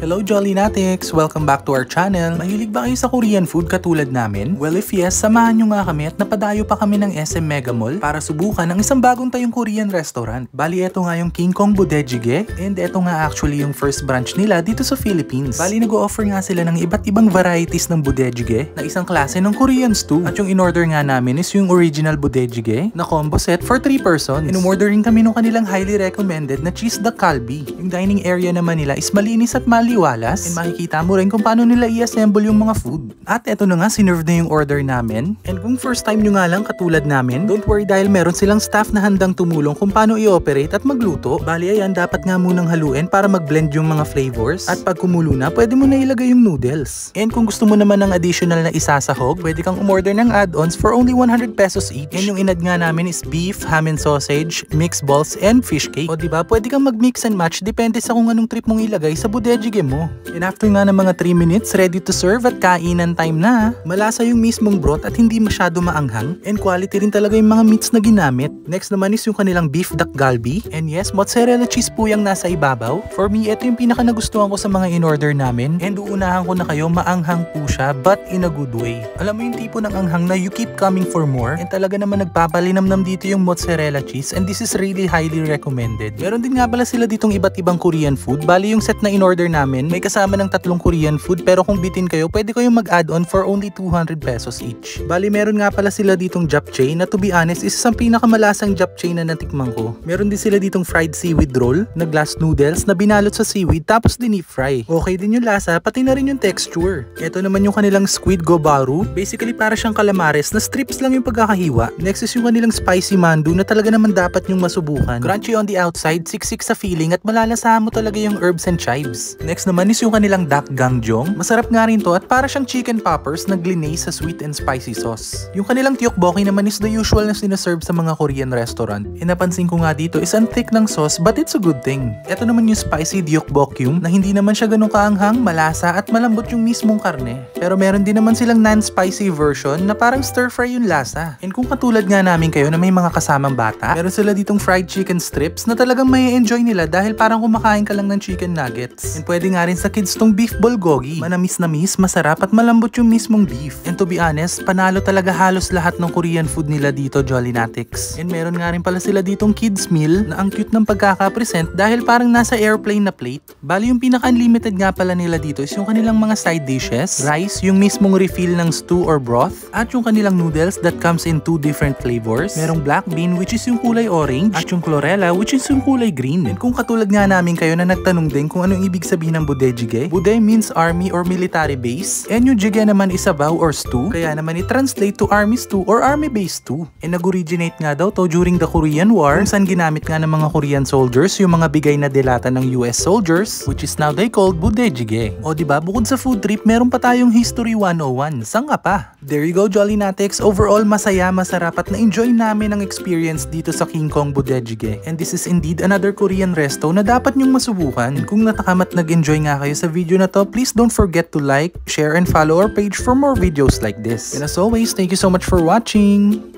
Hello Jolly Natics! Welcome back to our channel. Mahilig ba kayo sa Korean food katulad namin? Well if yes, samahan nyo nga kami at napadayo pa kami ng SM Mega Mall para subukan ang isang bagong tayong Korean restaurant. Bali eto nga yung King Kong Budae-jjigae and eto nga actually yung first branch nila dito sa Philippines. Bali nag-o-offer nga sila ng iba't ibang varieties ng Budae-jjigae na isang klase ng Korean stew. At yung in-order nga namin is yung original Budae-jjigae na combo set for 3 persons. In-order rin kami nung kanilang highly recommended na cheese duck kalbi. Yung dining area naman nila is malinis at maliwalas and makikita mo rin kung paano nila i-assemble yung mga food. At eto na nga, sinerve na yung order namin. And kung first time nyo nga lang katulad namin, don't worry dahil meron silang staff na handang tumulong kung paano i-operate at magluto. Bali ayan, dapat nga munang haluin para mag-blend yung mga flavors. At pag kumulo na, pwede mo na ilagay yung noodles. And kung gusto mo naman ng additional na isasahog, pwede kang umorder ng add-ons for only 100 pesos each. And yung inad nga namin is beef, ham and sausage, mixed balls, and fish cake. O diba, pwede kang mag-mix and match depende sa kung anong trip mong ilagay sa Budae-jjigae mo. And after nga ng mga 3 minutes, ready to serve at kainan time na. Malasa yung mismong broth at hindi masyado maanghang. And quality rin talaga yung mga meats na ginamit. Next naman is yung kanilang beef duck galbi. And yes, mozzarella cheese po yung nasa ibabaw. For me, ito yung pinaka nagustuhan ko sa mga in-order namin. And uunahan ko na kayo, maanghang po siya but in a good way. Alam mo yung tipo ng anghang na you keep coming for more. And talaga naman nagpapalinamnam dito yung mozzarella cheese. And this is really highly recommended. Meron din nga pala sila ditong iba't ibang Korean food. Bali yung set na in-order namin, may kasama ng 3 Korean food pero kung bitin kayo, pwede kayong mag-add-on for only 200 pesos each. Bali meron nga pala sila ditong japchae na to be honest, isa sa pinakamalasang japchae na natikman ko. Meron din sila ditong fried seaweed roll na glass noodles na binalot sa seaweed tapos dinip fry. Okay din yung lasa, pati na rin yung texture. Ito naman yung kanilang squid gobaru. Basically para siyang calamares na strips lang yung pagkakahiwa. Next is yung kanilang spicy mandu na talaga naman dapat yung masubukan. Crunchy on the outside, siksik sa feeling at malalasahan mo talaga yung herbs and chives. Next naman is yung kanilang dak gangjong. Masarap nga rin to at para siyang chicken poppers na glinaze sa sweet and spicy sauce. Yung kanilang tteokbokki naman is the usual na sinaserve sa mga Korean restaurant. E napansin ko nga dito is ang thick ng sauce but it's a good thing. Ito naman yung spicy tteokbokkyum na hindi naman siya ganun kaanghang, malasa at malambot yung mismong karne. Pero meron din naman silang non-spicy version na parang stir-fry yung lasa. And kung katulad nga namin kayo na may mga kasamang bata, meron sila ditong fried chicken strips na talagang may enjoy nila dahil parang kumakain ka lang ng chicken nuggets. And pwede nga rin sa kids tong beef bulgogi. Manamis-namis, masarap at malambot yung mismong beef. And to be honest, panalo talaga halos lahat ng Korean food nila dito, Jolly Natics. And meron nga rin pala sila ditong kids meal na ang cute ng pagkaka-present dahil parang nasa airplane na plate. Bali yung pinaka-unlimited nga pala nila dito is yung kanilang mga side dishes, rice, yung mismong refill ng stew or broth, at yung kanilang noodles that comes in 2 different flavors. Merong black bean which is yung kulay orange at yung chlorella which is yung kulay green. And kung katulad nga namin kayo na nagtanong din kung anong ibig sabihin ng Budae-jjigae, Budae means army or military base, and yung jjigae naman is sabaw or stew, kaya naman i-translate to army stew or army base stew. And nag-originate nga daw to during the Korean War kung saan ginamit nga ng mga Korean soldiers yung mga bigay na delata ng US soldiers which is now they called Budae-jjigae. O diba, bukod sa food trip, meron pa tayong History 101. Saan nga pa? There you go, Jolly Natics. Overall, masaya, masarap at na-enjoy namin ang experience dito sa King Kong Budae-jjigae. And this is indeed another Korean resto na dapat nyong masubukan. Kung natakam at nag-enjoy nga kayo sa video na to, please don't forget to like, share, and follow our page for more videos like this. And as always, thank you so much for watching!